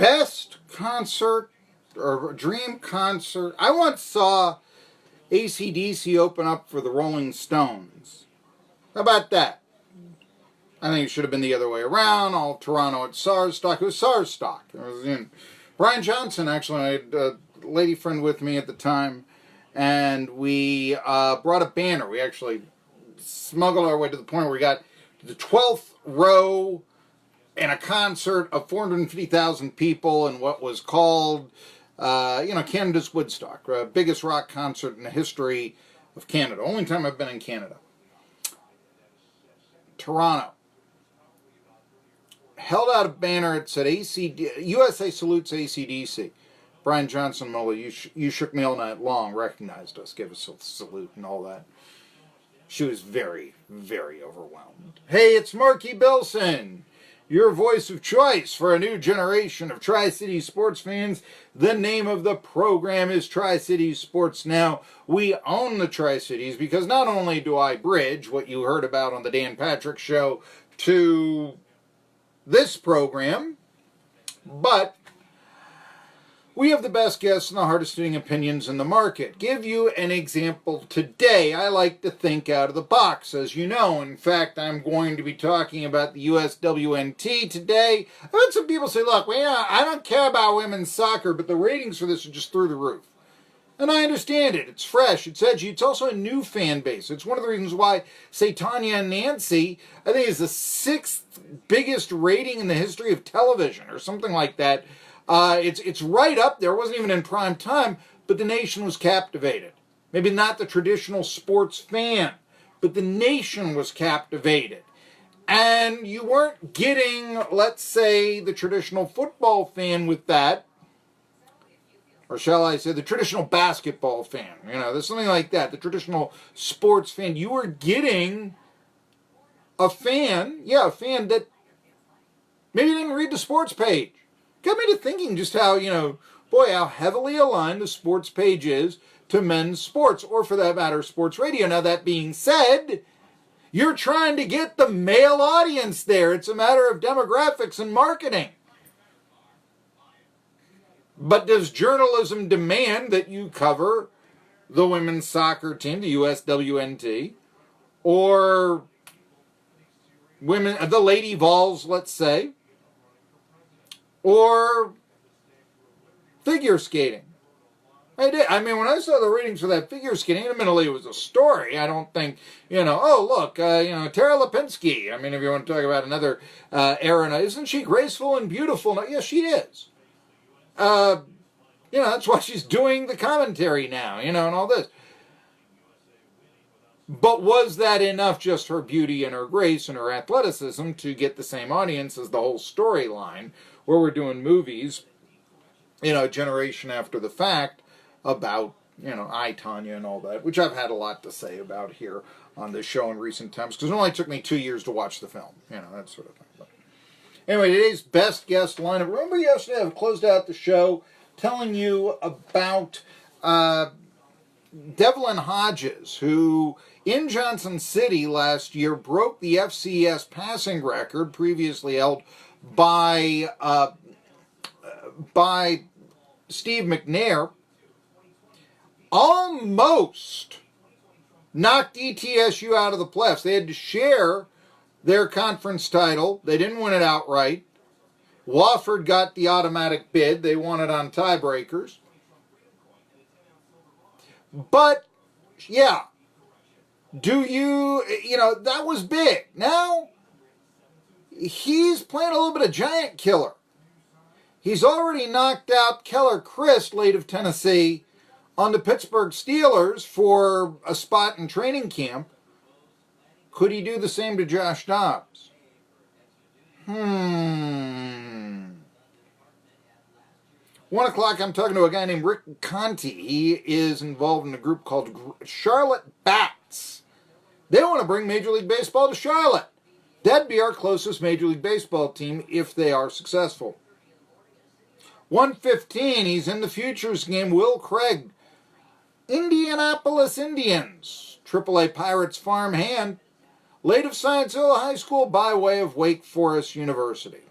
best concert or dream concert. I once saw AC/DC open up for the Rolling Stones. How about that? I think it should have been the other way around. All Toronto at SARS stock. It was SARS stock. It was Brian Johnson, actually, I had a lady friend with me at the time, and we brought a banner. We actually smuggled our way to the point where we got to the 12th row in a concert of 450,000 people in what was called, Canada's Woodstock, biggest rock concert in the history of Canada. Only time I've been in Canada. Toronto. Held out a banner. It said USA salutes AC/DC. Brian Johnson, Mully, you shook me all night long, recognized us, gave us a salute and all that. She was very, very overwhelmed. Hey, it's Marky Billson, your voice of choice for a new generation of Tri-City sports fans. The name of the program is Tri-Cities Sports Now. We own the Tri-Cities because not only do I bridge what you heard about on the Dan Patrick Show to this program, but we have the best guests and the hardest hitting opinions in the market. Give you an example today. I like to think out of the box, as you know. In fact, I'm going to be talking about the USWNT today. I've had some people say, look, I don't care about women's soccer, but the ratings for this are just through the roof. And I understand it. It's fresh. It's edgy. It's also a new fan base. It's one of the reasons why, say, Tanya and Nancy, I think, is the 6th biggest rating in the history of television or something like that. It's right up there. It wasn't even in prime time, but the nation was captivated. Maybe not the traditional sports fan, but the nation was captivated. And you weren't getting, let's say, the traditional football fan with that, or shall I say the traditional basketball fan. There's something like that, the traditional sports fan. You were getting a fan that maybe didn't read the sports page. Got me to thinking just how, how heavily aligned the sports page is to men's sports, or for that matter, sports radio. Now, that being said, you're trying to get the male audience there. It's a matter of demographics and marketing. But does journalism demand that you cover the women's soccer team, the USWNT, or the Lady Vols, let's say, or figure skating? I did. I mean, when I saw the ratings for that figure skating, admittedly it was a story. I don't think, Tara Lipinski. I mean, if you want to talk about another era, isn't she graceful and beautiful? Yes, she is. That's why she's doing the commentary now, and all this. But was that enough, just her beauty and her grace and her athleticism, to get the same audience as the whole storyline, where we're doing movies, generation after the fact, about, I, Tanya, and all that, which I've had a lot to say about here on this show in recent times, because it only took me 2 years to watch the film, that sort of thing. But anyway, today's best guest lineup. Remember yesterday I closed out the show telling you about Devlin Hodges, who in Johnson City last year broke the FCS passing record previously held by Steve McNair. Almost knocked ETSU out of the playoffs. They had to share their conference title. They didn't win it outright. Wofford got the automatic bid. They won it on tiebreakers. But, that was big. Now, he's playing a little bit of giant killer. He's already knocked out Keller Christ, late of Tennessee, on the Pittsburgh Steelers for a spot in training camp. Could he do the same to Josh Dobbs? 1 o'clock, I'm talking to a guy named Rick Conti. He is involved in a group called Charlotte Bats. They want to bring Major League Baseball to Charlotte. That'd be our closest Major League Baseball team if they are successful. 1:15, he's in the futures game. Will Craig, Indianapolis Indians, AAA Pirates farmhand, late of Science Hill High School by way of Wake Forest University.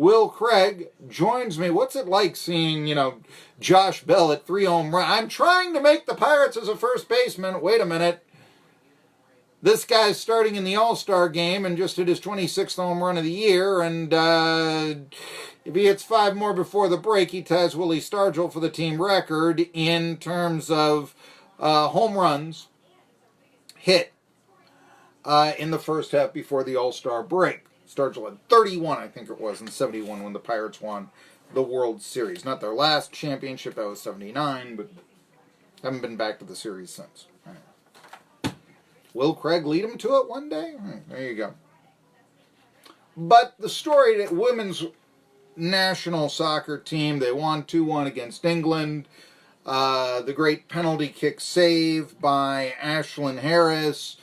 Will Craig joins me. What's it like seeing, Josh Bell at 3 home runs? I'm trying to make the Pirates as a first baseman. Wait a minute. This guy's starting in the All-Star game and just hit his 26th home run of the year. And if he hits 5 more before the break, he ties Willie Stargell for the team record in terms of home runs hit in the first half before the All-Star break. Stargell had 31, I think it was, in 71 when the Pirates won the World Series. Not their last championship, that was 79, but haven't been back to the series since. Right. Will Craig lead them to it one day? There you go. But the story that women's national soccer team, they won 2-1 against England. The great penalty kick save by Ashlyn Harris,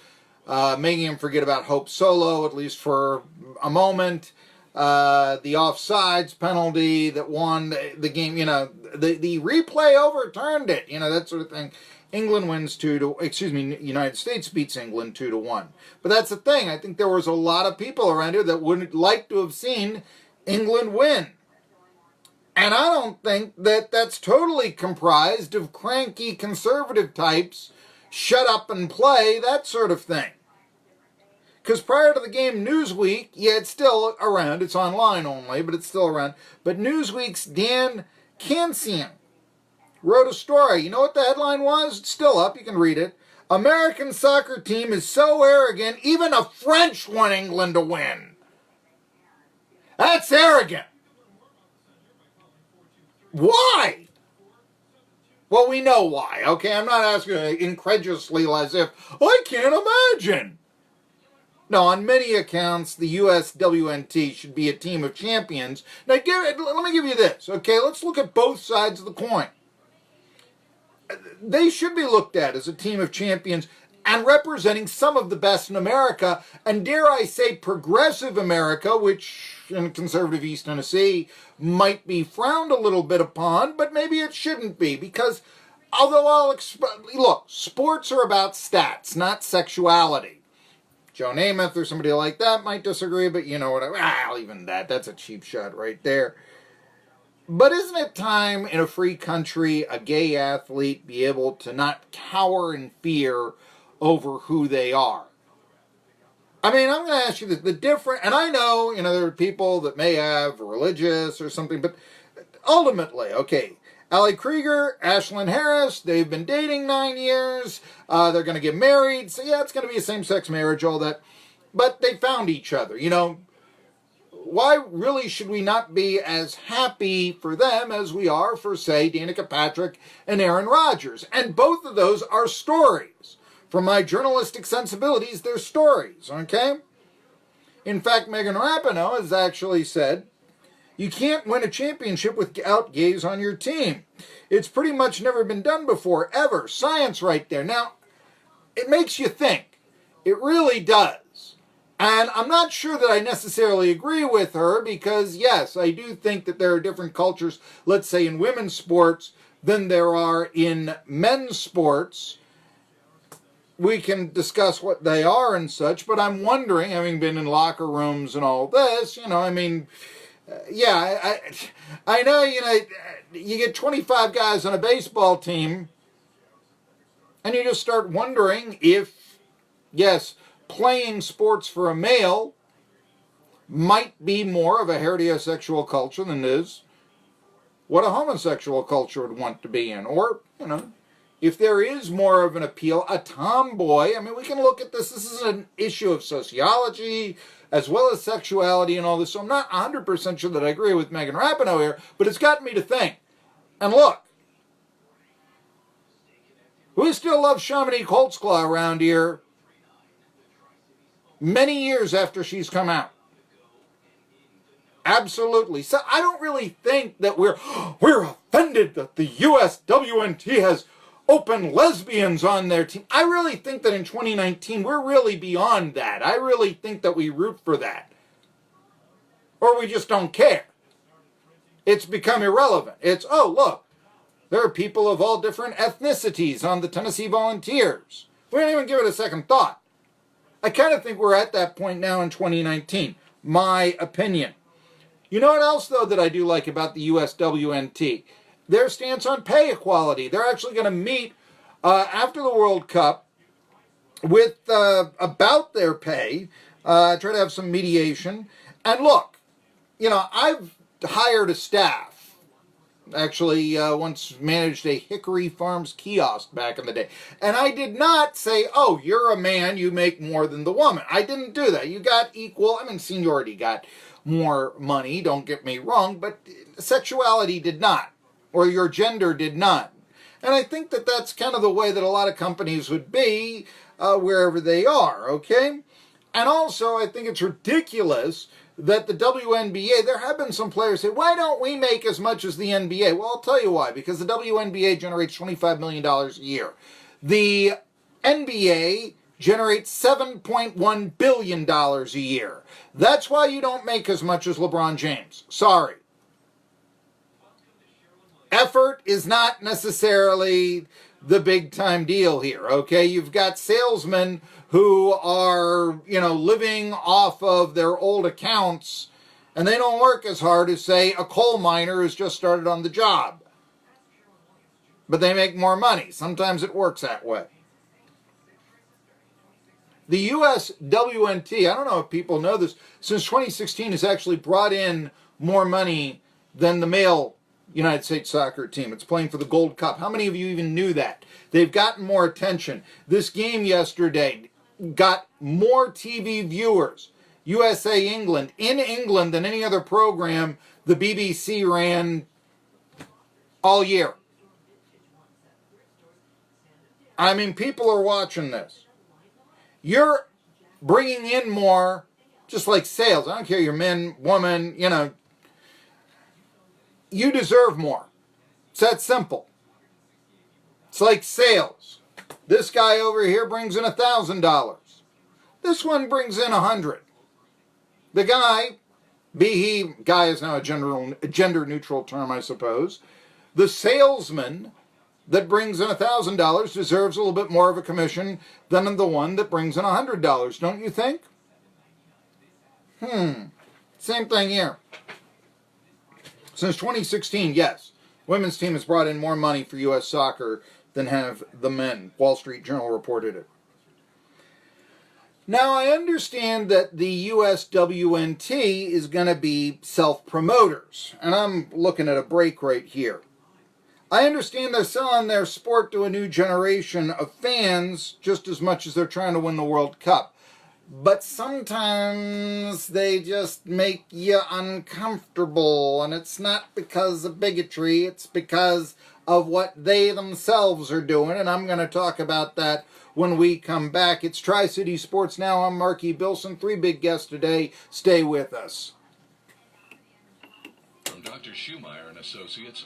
making him forget about Hope Solo, at least for a moment. The offsides penalty that won the game, the replay overturned it, that sort of thing. England wins United States beats England 2-1. But that's the thing. I think there was a lot of people around here that would like to have seen England win. And I don't think that that's totally comprised of cranky conservative types, shut up and play, that sort of thing. Because prior to the game, Newsweek, it's still around. It's online only, but it's still around. But Newsweek's Dan Kansian wrote a story. You know what the headline was? It's still up. You can read it. American soccer team is so arrogant, even a French want England to win. That's arrogant. Why? Well, we know why, okay? I'm not asking incredulously as if, I can't imagine. No, on many accounts, the USWNT should be a team of champions. Now, let me give you this, okay? Let's look at both sides of the coin. They should be looked at as a team of champions and representing some of the best in America, and dare I say progressive America, which in conservative East Tennessee might be frowned a little bit upon, but maybe it shouldn't be, because although look, sports are about stats, not sexuality. Joe Namath or somebody like that might disagree, but you know what, even that's a cheap shot right there. But isn't it time in a free country a gay athlete be able to not cower in fear over who they are? I mean, I'm going to ask you the different, and I know, there are people that may have religious or something, but ultimately, okay, Ali Krieger, Ashlyn Harris, they've been dating 9 years, they're going to get married, so yeah, it's going to be a same-sex marriage, all that, but they found each other, Why really should we not be as happy for them as we are for, say, Danica Patrick and Aaron Rodgers? And both of those are stories. From my journalistic sensibilities, they're stories, okay? In fact, Megan Rapinoe has actually said, you can't win a championship without gays on your team. It's pretty much never been done before, ever. Science right there. Now, it makes you think. It really does. And I'm not sure that I necessarily agree with her because, yes, I do think that there are different cultures, let's say in women's sports, than there are in men's sports. We can discuss what they are and such, but I'm wondering, having been in locker rooms and all this, I know, you get 25 guys on a baseball team, and you just start wondering if, yes, playing sports for a male might be more of a heterosexual culture than it is what a homosexual culture would want to be in. Or, if there is more of an appeal, a tomboy, we can look at this. This is an issue of sociology as well as sexuality and all this. So I'm not 100% sure that I agree with Megan Rapinoe here, but it's gotten me to think. And look, we still love Chamonix Holtzclaw around here many years after she's come out. Absolutely. So I don't really think that we're offended that the USWNT has open lesbians on their team. I really think that in 2019, we're really beyond that. I really think that we root for that. Or we just don't care. It's become irrelevant. It's, look, there are people of all different ethnicities on the Tennessee Volunteers. We don't even give it a second thought. I kind of think we're at that point now in 2019. My opinion. You know what else, though, that I do like about the USWNT? Their stance on pay equality. They're actually going to meet after the World Cup with about their pay, try to have some mediation. And look, I've hired a staff. Actually, once managed a Hickory Farms kiosk back in the day. And I did not say, oh, you're a man, you make more than the woman. I didn't do that. You got equal, seniority got more money, don't get me wrong, but sexuality did not, or your gender did not. And I think that that's kind of the way that a lot of companies would be wherever they are, okay? And also, I think it's ridiculous that the WNBA, there have been some players say, why don't we make as much as the NBA? Well, I'll tell you why. Because the WNBA generates $25 million a year. The NBA generates $7.1 billion a year. That's why you don't make as much as LeBron James. Sorry. Effort is not necessarily the big time deal here, okay? You've got salesmen who are, living off of their old accounts, and they don't work as hard as, say, a coal miner who's just started on the job. But they make more money. Sometimes it works that way. The USWNT, I don't know if people know this, since 2016 has actually brought in more money than the male United States soccer team. It's playing for the Gold Cup. How many of you even knew that? They've gotten more attention. This game yesterday got more TV viewers, USA England, in England than any other program the BBC ran all year. People are watching this. You're bringing in more, just like sales. I don't care, you're men, woman, you deserve more. It's that simple. It's like sales. This guy over here brings in $1,000. This one brings in $100. The guy, guy is now a gender neutral term, I suppose. The salesman that brings in $1,000 deserves a little bit more of a commission than the one that brings in $100, don't you think? Same thing here. Since 2016, yes, women's team has brought in more money for U.S. soccer than have the men. Wall Street Journal reported it. Now, I understand that the USWNT is going to be self-promoters, and I'm looking at a break right here. I understand they're selling their sport to a new generation of fans just as much as they're trying to win the World Cup. But sometimes they just make you uncomfortable, and it's not because of bigotry, it's because of what they themselves are doing, and I'm going to talk about that when we come back. It's Tri-City Sports Now. I'm Marky Billson. 3 big guests today. Stay with us. From Dr. Schumeyer and Associates.